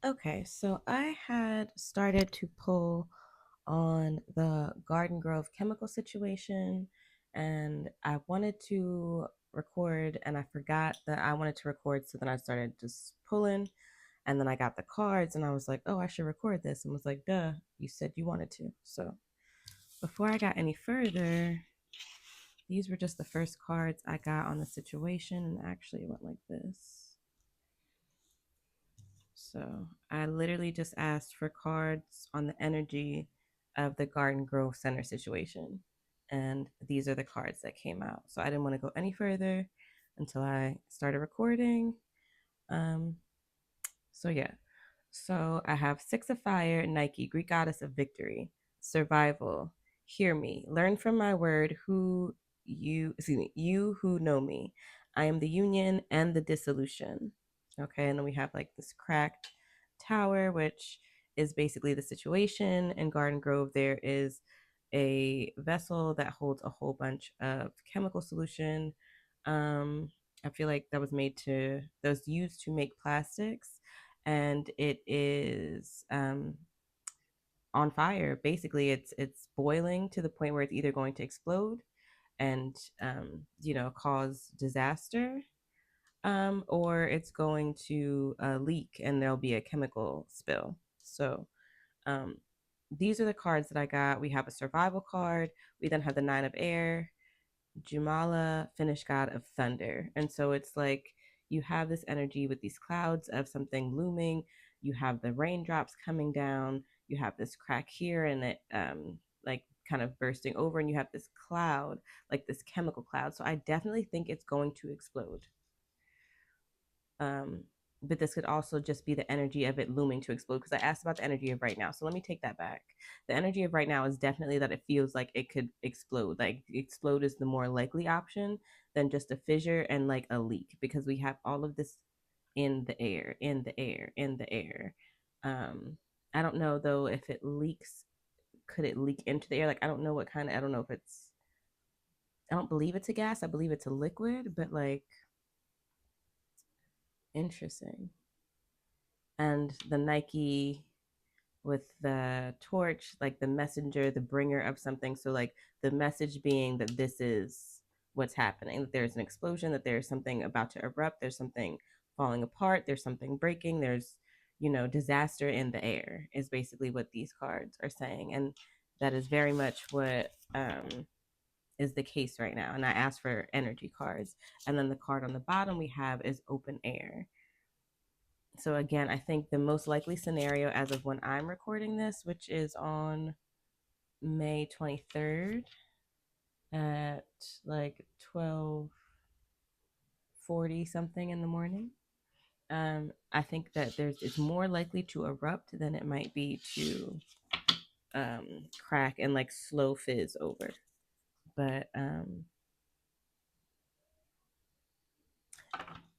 Okay, so I had started to pull on the Garden Grove chemical situation, and I wanted to record, and I forgot that I wanted to record. So then I started just pulling, and then I got the cards, and I was like, oh, I should record this, and was like, duh, you said you wanted to. So before I got any further, these were just the first cards I got on the situation, and actually it went like this. So I literally just asked for cards on the energy of the Garden Grove Center situation. And these are the cards that came out. So I didn't want to go any further until I started recording. Um, so yeah. So I have Six of Fire, Nike, Greek Goddess of Victory, Survival, Hear Me, Learn from My Word, you who know me. I am the union and the dissolution. Okay, and then we have like this cracked tower, which is basically the situation. In Garden Grove, there is a vessel that holds a whole bunch of chemical solution. Um, I feel like that was used to make plastics, and it is on fire. Basically, it's boiling to the point where it's either going to explode and cause disaster, or it's going to leak and there'll be a chemical spill. So um, these are the cards that I got. We have a survival card. We then have the Nine of Air, Jumala, Finnish god of thunder. And so it's like you have this energy with these clouds of something looming. You have the raindrops coming down. You have this crack here and it like kind of bursting over, and you have this cloud, like this chemical cloud. So I definitely think it's going to explode. Um, but this could also just be the energy of it looming to explode, because I asked about the energy of right now. So let me take that back. The energy of right now is definitely that it feels like it could explode. Like explode is the more likely option than just a fissure and like a leak, because we have all of this in the air, in the air, in the air. Um, I don't know though if it leaks. Could it leak into the air? Like I don't know if it's. I don't believe it's a gas. I believe it's a liquid, but like interesting. And the Nike with the torch, like the messenger, the bringer of something. So, like the message being that this is what's happening, that there's an explosion, that there's something about to erupt, there's something falling apart, there's something breaking, there's, disaster in the air, is basically what these cards are saying. And that is very much what is the case right now. And I asked for energy cards. And then the card on the bottom we have is open air. So again, I think the most likely scenario as of when I'm recording this, which is on May 23rd at like 12:40 something in the morning. I think that it's more likely to erupt than it might be to crack and like slow fizz over. But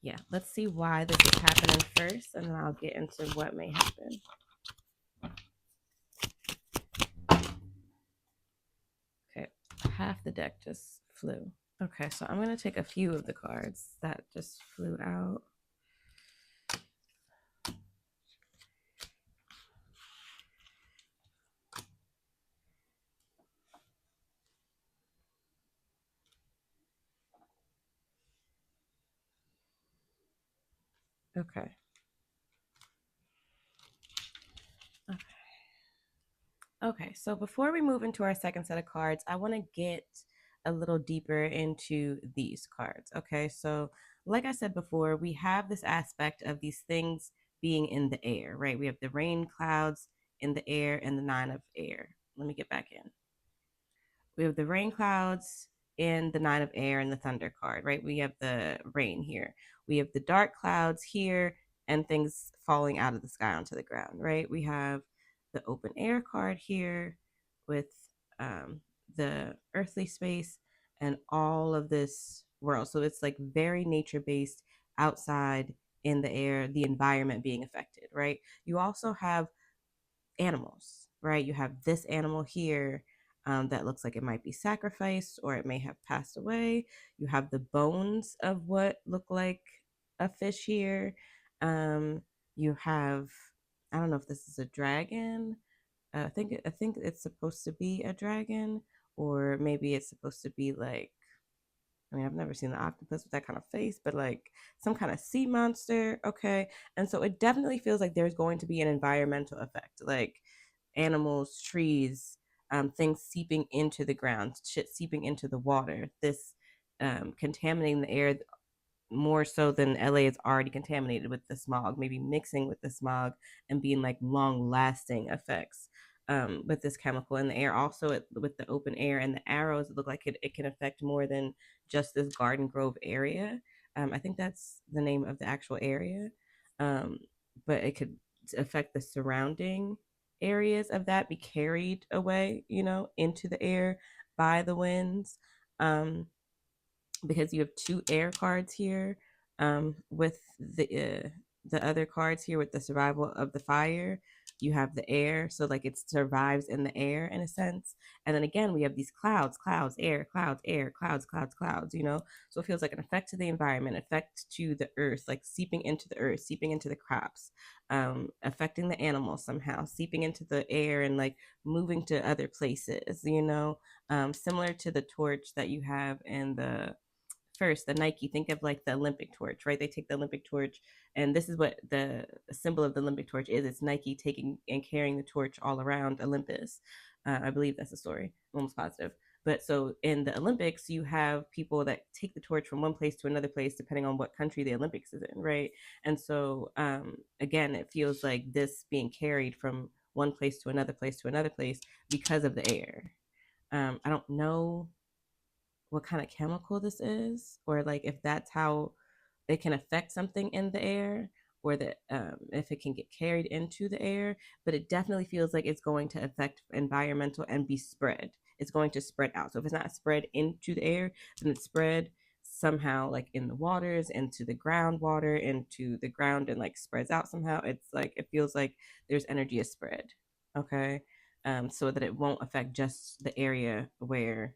yeah, let's see why this is happening first, and then I'll get into what may happen. Okay, half the deck just flew. Okay, so I'm going to take a few of the cards that just flew out. Okay. Okay. Okay, so before we move into our second set of cards, I want to get a little deeper into these cards. Okay, so like I said before, we have this aspect of these things being in the air, right? We have the rain clouds in the air and the Nine of Air. Let me get back in. We have the rain clouds in the Nine of Air and the Thunder card, right? We have the rain here. We have the dark clouds here and things falling out of the sky onto the ground, right? We have the open air card here with um, the earthly space and all of this world. So it's like very nature based, outside in the air, the environment being affected, right? You also have animals, right? You have this animal here that looks like it might be sacrificed or it may have passed away. You have the bones of what look like a fish here. You have I don't know if this is a dragon. I think it's supposed to be a dragon, or maybe it's supposed to be like, I mean, I've never seen an octopus with that kind of face, but like some kind of sea monster. Okay. And so it definitely feels like there's going to be an environmental effect, like animals, trees, things seeping into the ground, shit seeping into the water, this contaminating the air more so than LA is already contaminated with the smog, maybe mixing with the smog and being like long lasting effects with this chemical in the air. Also, with the open air and the arrows, it look like it can affect more than just this Garden Grove area. I think that's the name of the actual area, um, but it could affect the surrounding areas of that, be carried away, into the air by the winds. Because you have two air cards here, with the other cards here with the survival of the fire. You have the air, so like it survives in the air in a sense. And then again, we have these clouds, air, clouds, air, clouds. So it feels like an effect to the environment, effect to the earth, like seeping into the earth, seeping into the crops, affecting the animals somehow, seeping into the air and like moving to other places. Similar to the torch that you have in the Nike. Think of like the Olympic torch, right? They take the Olympic torch, and this is what the symbol of the Olympic torch is. It's Nike taking and carrying the torch all around Olympus. I believe that's the story. I'm almost positive. But so in the Olympics, you have people that take the torch from one place to another place, depending on what country the Olympics is in, right? And so, again, it feels like this being carried from one place to another place to another place because of the air. I don't know what kind of chemical this is, or like if that's how it can affect something in the air, or that if it can get carried into the air. But it definitely feels like it's going to affect environmental and be spread. It's going to spread out. So if it's not spread into the air, then it's spread somehow like in the waters, into the groundwater, into the ground, and like spreads out somehow. It's like it feels like there's energy is spread. Okay. So that it won't affect just the area where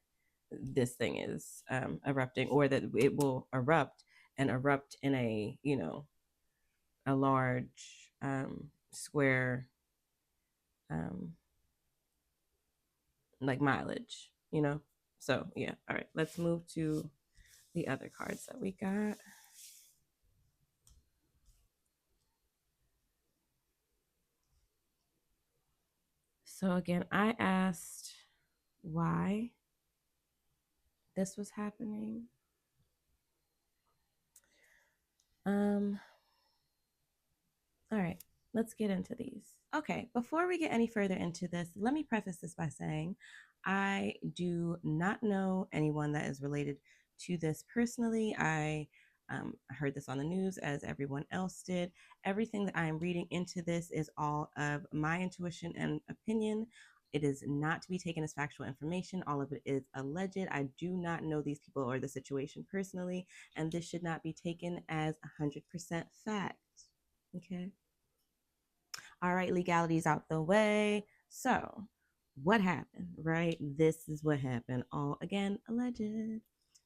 this thing is erupting, or that it will erupt and erupt in a large square, um, like mileage. So yeah, all right, let's move to the other cards that we got. So again, I asked why this was happening. um all right, let's get into these. Okay, before we get any further into this, let me preface this by saying I do not know anyone that is related to this personally. I heard this on the news as everyone else did. Everything that I am reading into this is all of my intuition and opinion. It is not to be taken as factual information. All of it is alleged. I do not know these people or the situation personally, and this should not be taken as 100% fact. Okay. All right, legalities out the way. So, what happened, right? This is what happened. All again, alleged.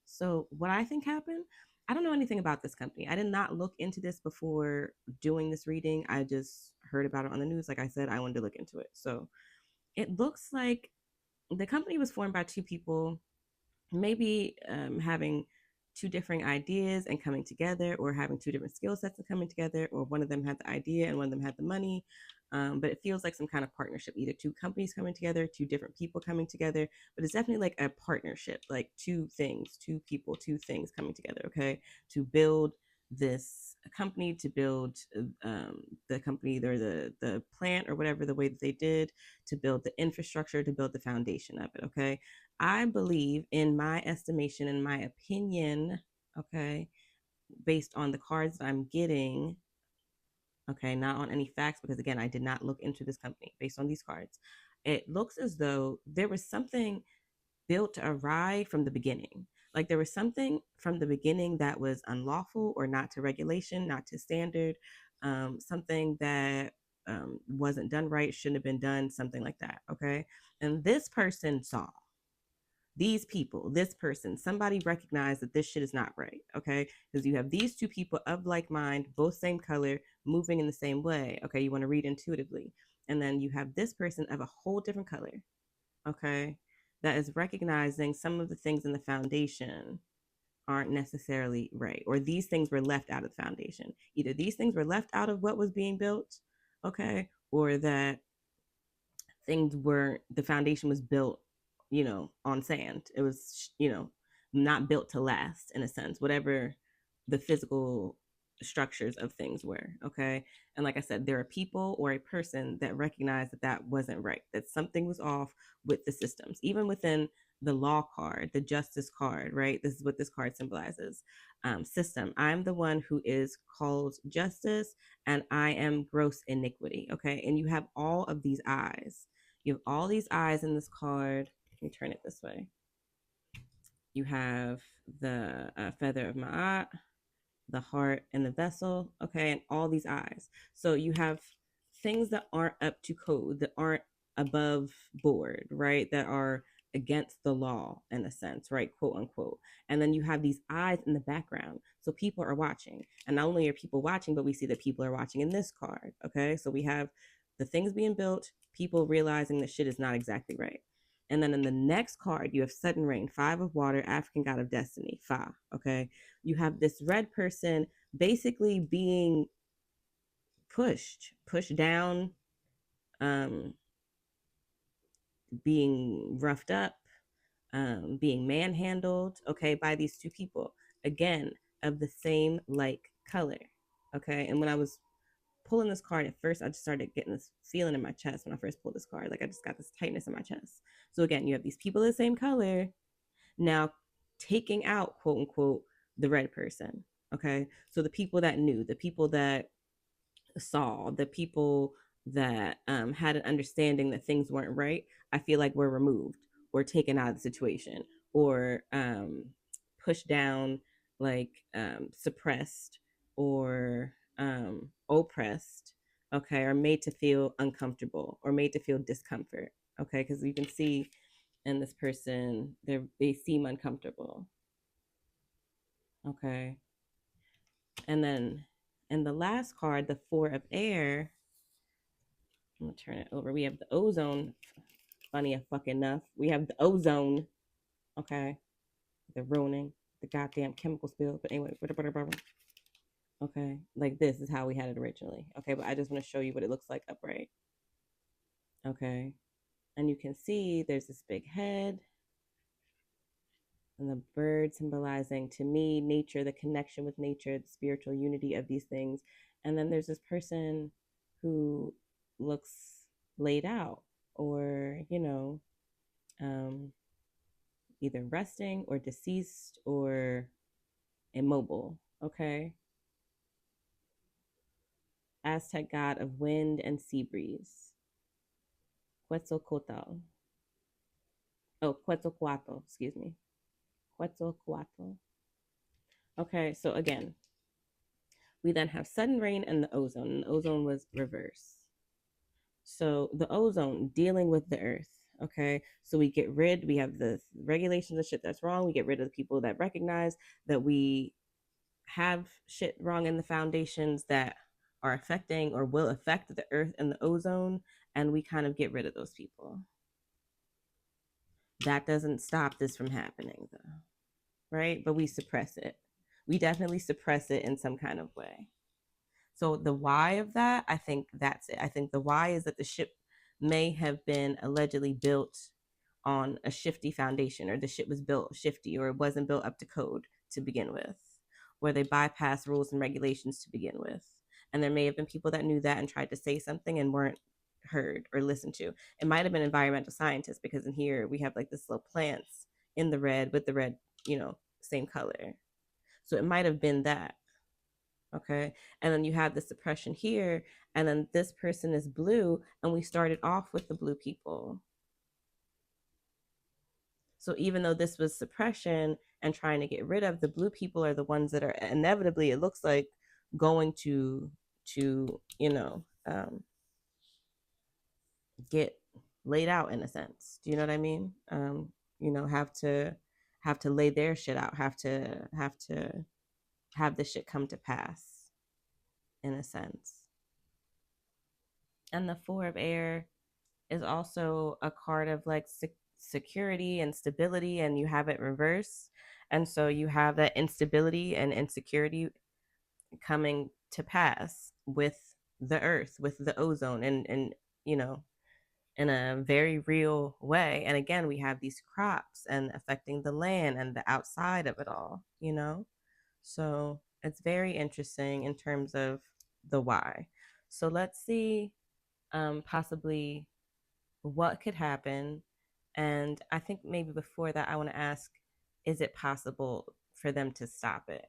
So, what I think happened, I don't know anything about this company. I did not look into this before doing this reading. I just heard about it on the news. Like I said, I wanted to look into it. So, it looks like the company was formed by two people, maybe having two different ideas and coming together, or having two different skill sets and coming together, or one of them had the idea and one of them had the money. But it feels like some kind of partnership, either two companies coming together, two different people coming together. But it's definitely like a partnership, like two things, two people, two things coming together, okay, to build this company, to build the company, or the plant, or whatever, the way that they did, to build the infrastructure, to build the foundation of it. Okay, I believe, in my estimation, in my opinion, okay, based on the cards that I'm getting, okay, not on any facts, because again, I did not look into this company. Based on these cards, it looks as though there was something built awry from the beginning. Like there was something from the beginning that was unlawful, or not to regulation, not to standard, something that wasn't done right, shouldn't have been done, something like that. Okay. And this person saw, these people, this person, somebody recognized that this shit is not right. Okay. Because you have these two people of like mind, both same color, moving in the same way. Okay, you want to read intuitively. And then you have this person of a whole different color, okay, that is recognizing some of the things in the foundation aren't necessarily right, or these things were left out of the foundation. Either these things were left out of what was being built, okay, or that things were, the foundation was built, on sand. It was, not built to last, in a sense, whatever the physical structures of things were. Okay. And like I said, there are people or a person that recognize that that wasn't right, that something was off with the systems, even within the law card, the justice card, right? This is what this card symbolizes. System. I'm the one who is called justice, and I am gross iniquity. Okay. And you have all of these eyes. You have all these eyes in this card. Let me turn it this way. You have the feather of Ma'at, the heart, and the vessel. Okay, and all these eyes. So you have things that aren't up to code, that aren't above board, right? That are against the law in a sense, right? Quote unquote. And then you have these eyes in the background. So people are watching. And not only are people watching, but we see that people are watching in this card. Okay. So we have the things being built, people realizing that shit is not exactly right. And then in the next card, you have sudden rain, 5 of water, African god of destiny, Fa. Okay. You have this red person basically being pushed down, um, being roughed up, being manhandled, okay, by these two people, again, of the same like color, okay. And when I was pulling this card at first, I just started getting this feeling in my chest when I first pulled this card. Like I just got this tightness in my chest. So again, you have these people of the same color now taking out, quote unquote, the red person, okay. So the people that knew, the people that saw, the people that had an understanding that things weren't right, I feel like were removed or taken out of the situation, or pushed down, like suppressed, or oppressed, okay, or made to feel uncomfortable or made to feel discomfort, okay, because you can see in this person they seem uncomfortable, okay. And then in the last card, the 4 of air, I'm gonna turn it over. We have the ozone. Funny enough, we have the ozone. Okay, the ruining the goddamn chemical spill. But anyway, okay, like this is how we had it originally. Okay, but I just want to show you what it looks like upright. Okay, and you can see there's this big head, and the bird symbolizing to me nature, the connection with nature, the spiritual unity of these things. And then there's this person who looks laid out, or um, either resting or deceased or immobile. Okay. Aztec god of wind and sea breeze. Quetzalcoatl. Oh, Quetzalcoatl, excuse me. Quetzalcoatl. Okay, so again, we then have sudden rain and the ozone. And the ozone was reverse. So the ozone dealing with the earth. Okay, so we have the regulations of shit that's wrong. We get rid of the people that recognize that we have shit wrong in the foundations that are affecting or will affect the earth and the ozone, and we kind of get rid of those people. That doesn't stop this from happening, though, right? But we suppress it. We definitely suppress it in some kind of way. So the why of that, I think that's it. I think the why is that the ship may have been allegedly built on a shifty foundation, or the ship was built shifty, or it wasn't built up to code to begin with, where they bypassed rules and regulations to begin with. And there may have been people that knew that and tried to say something and weren't heard or listened to. It might have been environmental scientists, because in here we have like this little plants in the red with the red, same color. So it might have been that. Okay. And then you have the suppression here, and then this person is blue, and we started off with the blue people. So even though this was suppression and trying to get rid of, the blue people are the ones that are inevitably, it looks like, going to get laid out, in a sense. Do you know what I mean? Have to lay their shit out, have to have this shit come to pass in a sense. And the Four of Air is also a card of like security and stability, and you have it reversed. And so you have that instability and insecurity coming to pass with the earth, with the ozone, and you know, in a very real way. And again, we have these crops and affecting the land and the outside of it all, you know? So it's very interesting in terms of the why. So let's see, possibly what could happen. And I think maybe before that, I want to ask, is it possible for them to stop it?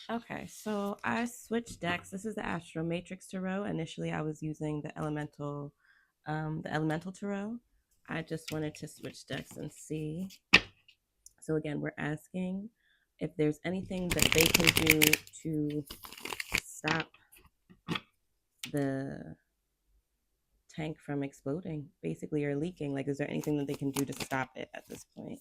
Okay, so I switched decks. This is the Astro Matrix Tarot. Initially, I was using the Elemental Tarot. I just wanted to switch decks and see. So again, we're asking if there's anything that they can do to stop the tank from exploding, basically, or leaking. Like, is there anything that they can do to stop it at this point?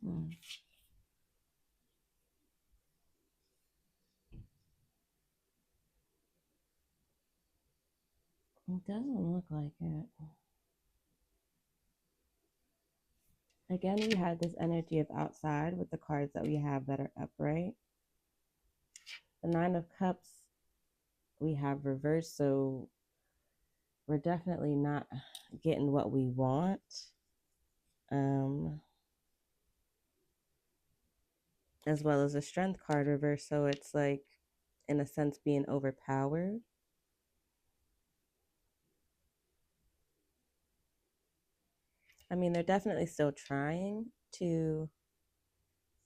Hmm. It doesn't look like it. Again, we had this energy of outside with the cards that we have that are upright. The Nine of Cups, we have reversed, so we're definitely not getting what we want. Um, as well as a Strength card reversed, so it's like, in a sense, being overpowered. I mean, they're definitely still trying to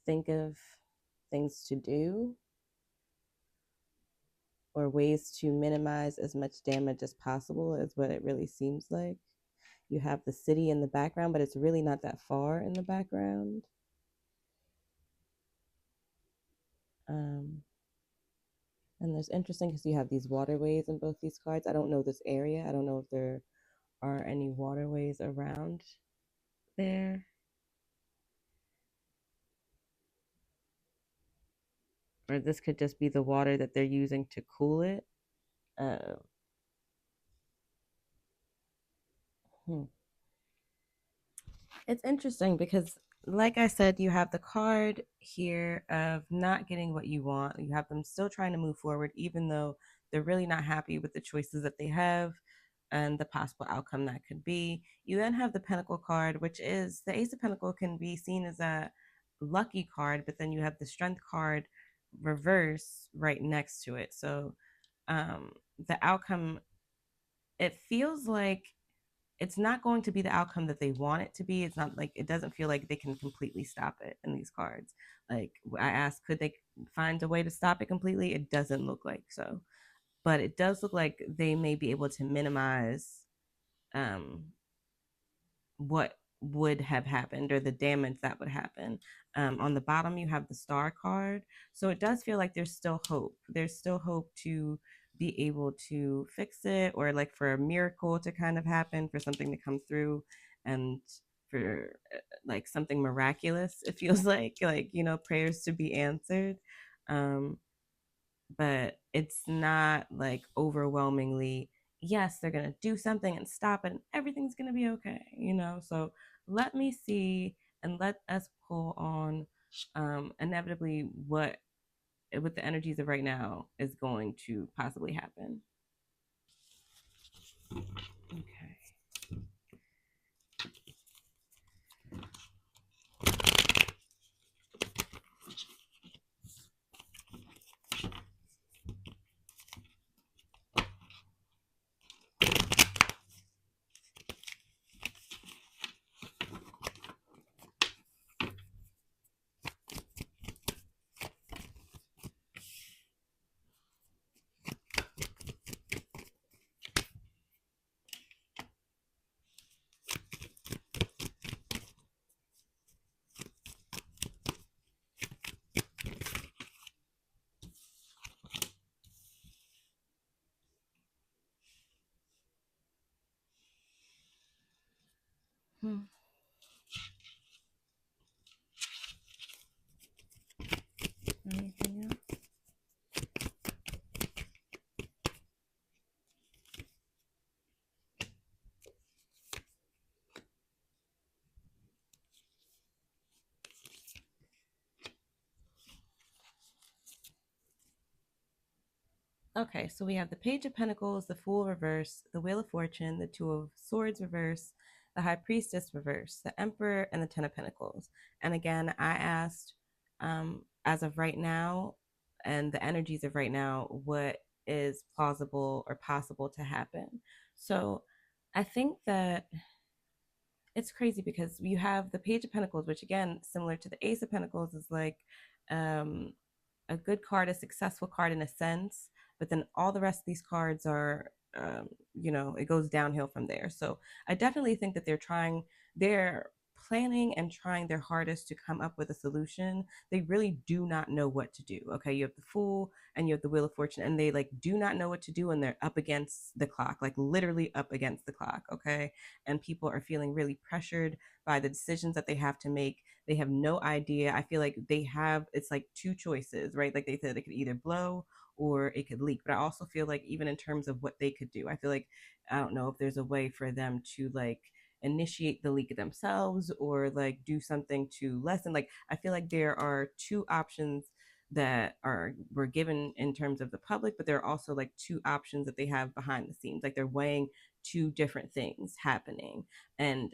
think of things to do or ways to minimize as much damage as possible, is what it really seems like. You have the city in the background, but it's really not that far in the background. Um, and there's interesting because you have these waterways in both these cards. I don't know this area. I don't know if there are any waterways around there. Or this could just be the water that they're using to cool it. Uh, hmm. It's interesting because, like I said, you have the card here of not getting what you want. You have them still trying to move forward, even though they're really not happy with the choices that they have and the possible outcome that could be. You then have the Pentacle card, which is the Ace of Pentacle can be seen as a lucky card, but then you have the Strength card reverse right next to it. So the outcome, it feels like it's not going to be the outcome that they want it to be. It's not like, it doesn't feel like they can completely stop it in these cards. Like I asked, could they find a way to stop it completely? It doesn't look like so, but it does look like they may be able to minimize um, what would have happened or the damage that would happen. On the bottom, you have the Star card. So it does feel like there's still hope. There's still hope to be able to fix it, or like for a miracle to kind of happen, for something to come through, and for like something miraculous. It feels like, you know, prayers to be answered. Um, but it's not like overwhelmingly, yes, they're going to do something and stop it and everything's going to be okay, you know? So let me see and let us pull on inevitably what, with the energies of right now, is going to possibly happen. Okay. Hmm. Anything else? Okay, so we have the Page of Pentacles, the Fool reverse, the Wheel of Fortune, the Two of Swords reverse, the High Priestess reverse, the Emperor, and the Ten of Pentacles. And again, I asked, as of right now, and the energies of right now, what is plausible or possible to happen. So I think that it's crazy because you have the Page of Pentacles, which again, similar to the Ace of Pentacles, is like um, a good card, a successful card in a sense, but then all the rest of these cards are, it goes downhill from there. So I definitely think that they're planning and trying their hardest to come up with a solution. They really do not know what to do. Okay, you have the Fool and you have the Wheel of Fortune, and they like do not know what to do, and they're up against the clock, like literally up against the clock. Okay, and people are feeling really pressured by the decisions that they have to make. They have no idea. I feel like it's like two choices, right? Like they said, it could either blow or it could leak. But I also feel like, even in terms of what they could do, I feel like, I don't know if there's a way for them to like initiate the leak themselves or like do something to lessen. Like, I feel like there are two options that were given in terms of the public, but there are also like two options that they have behind the scenes. Like they're weighing two different things happening. And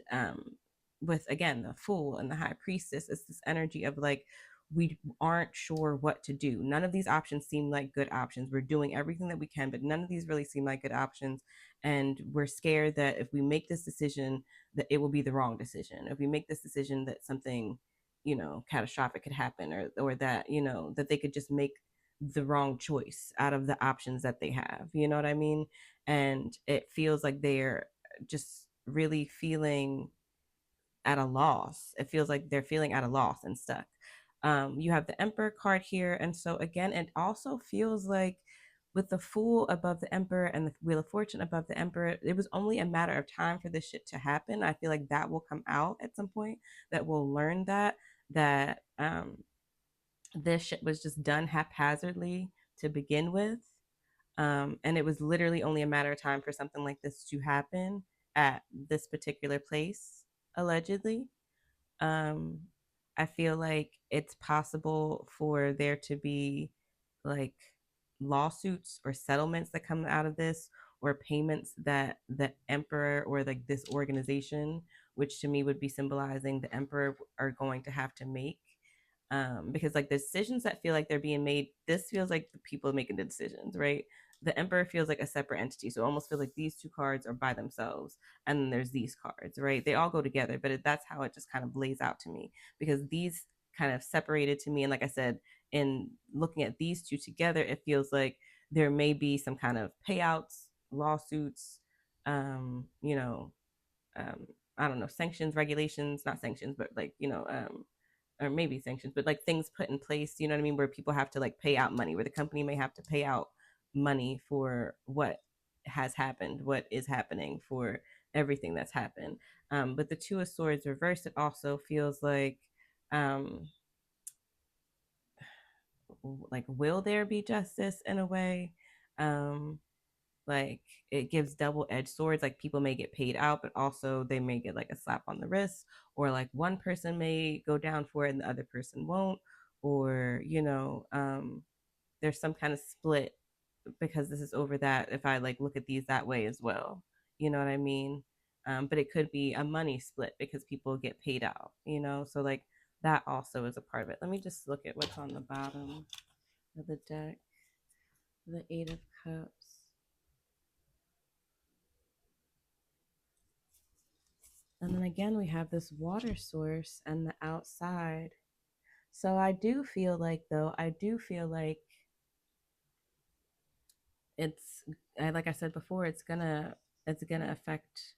with again the Fool and the High Priestess, it's this energy of like, we aren't sure what to do. None of these options seem like good options. We're doing everything that we can, but none of these really seem like good options. And we're scared that if we make this decision, that it will be the wrong decision. If we make this decision, that something, catastrophic could happen, or that, that they could just make the wrong choice out of the options that they have. You know what I mean? And it feels like they're just really feeling at a loss. It feels like they're feeling at a loss and stuck. You have the Emperor card here. And so, again, it also feels like with the Fool above the Emperor and the Wheel of Fortune above the Emperor, it was only a matter of time for this shit to happen. I feel like that will come out at some point, that we'll learn that this shit was just done haphazardly to begin with. And it was literally only a matter of time for something like this to happen at this particular place, allegedly. um I feel like it's possible for there to be like lawsuits or settlements that come out of this, or payments that the Emperor or like this organization, which to me would be symbolizing the Emperor, are going to have to make. Because like the decisions that feel like they're being made, this feels like the people making the decisions, right? The Emperor feels like a separate entity, so it almost feels like these two cards are by themselves, and then there's these cards, right? They all go together, but that's how it just kind of lays out to me, because these kind of separated to me. And like I said, in looking at these two together, it feels like there may be some kind of payouts, lawsuits, um, you know, um, I don't know, sanctions, regulations, not sanctions, but like, or maybe sanctions, but like things put in place, you know what I mean, where people have to like pay out money, where the company may have to pay out money for what has happened, what is happening, for everything that's happened. But the Two of Swords reversed, it also feels um, like, will there be justice in a way? Um, like, it gives double-edged swords. Like, people may get paid out, but also they may get like a slap on the wrist, or like one person may go down for it and the other person won't, or there's some kind of split because this is over that, if I like look at these that way as well. You know what I mean? But it could be a money split because people get paid out, so like that also is a part of it. Let me just look at what's on the bottom of the deck. The Eight of Cups. And then again, we have this water source and the outside. So I do feel like, though, it's, like I said before, it's gonna affect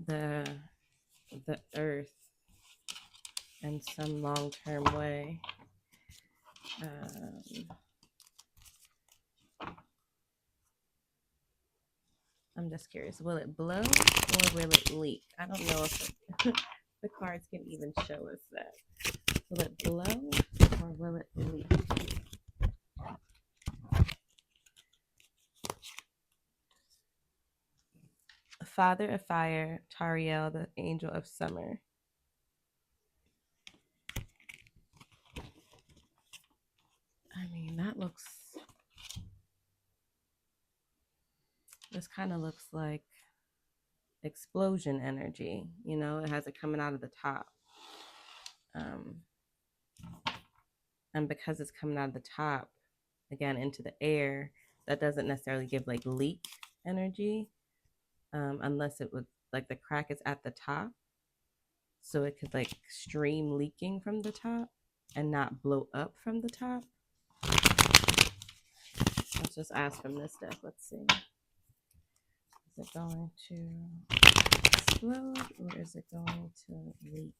the the earth in some long term way. Um, I'm just curious. Will it blow or will it leak? I don't know if the cards can even show us that. Will it blow or will it leak? Father of Fire, Tariel, the Angel of Summer. I mean, this kind of looks like explosion energy. You know, it has it coming out of the top. Um, and because it's coming out of the top, again, into the air, that doesn't necessarily give like leak energy, unless it would, like the crack is at the top. So it could like stream leaking from the top and not blow up from the top. Let's just ask from this deck. Let's see. Is it going to explode or is it going to leak?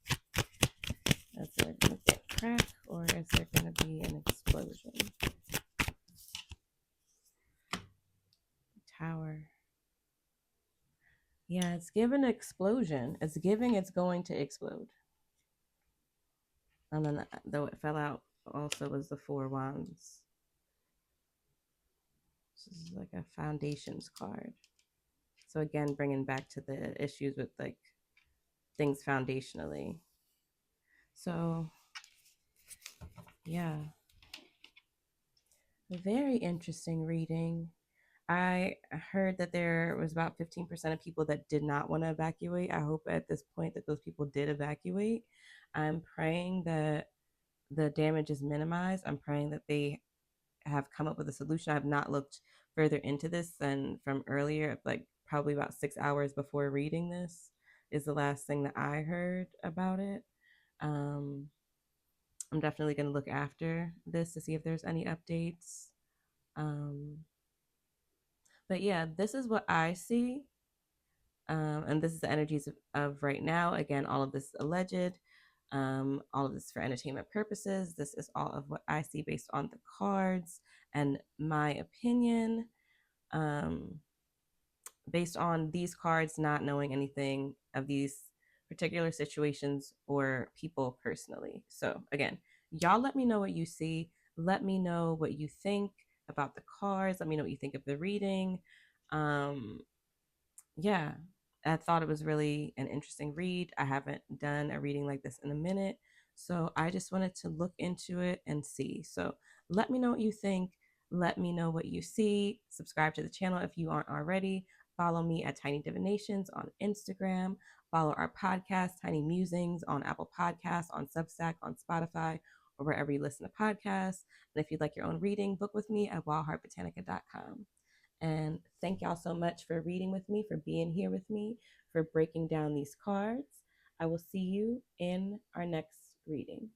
Is there going to be a crack or is there going to be an explosion? Tower. Yeah, it's given an explosion. It's giving it's going to explode. And then though it fell out also was the Four Wands. This is like a foundations card. So again, bringing back to the issues with like things foundationally. So yeah, a very interesting reading. I heard that there was about 15% of people that did not want to evacuate. I hope at this point that those people did evacuate. I'm praying that the damage is minimized. I'm praying that they have come up with a solution. I have not looked further into this than from earlier, like probably about 6 hours before reading this is the last thing that I heard about it. Um, I'm definitely going to look after this to see if there's any updates. Um, but yeah, this is what I see. And this is the energies of right now. Again, all of this alleged, all of this for entertainment purposes. This is all of what I see based on the cards and my opinion. Um, Based on these cards, not knowing anything of these particular situations or people personally. So, again, y'all let me know what you see. Let me know what you think about the cards. Let me know what you think of the reading. Um, yeah, I thought it was really an interesting read. I haven't done a reading like this in a minute. So I just wanted to look into it and see. So let me know what you think. Let me know what you see. Subscribe to the channel if you aren't already. Follow me at Tiny Divinations on Instagram. Follow our podcast, Tiny Musings, on Apple Podcasts, on Substack, on Spotify, or wherever you listen to podcasts. And if you'd like your own reading, book with me at wildheartbotanica.com. And thank y'all so much for reading with me, for being here with me, for breaking down these cards. I will see you in our next reading.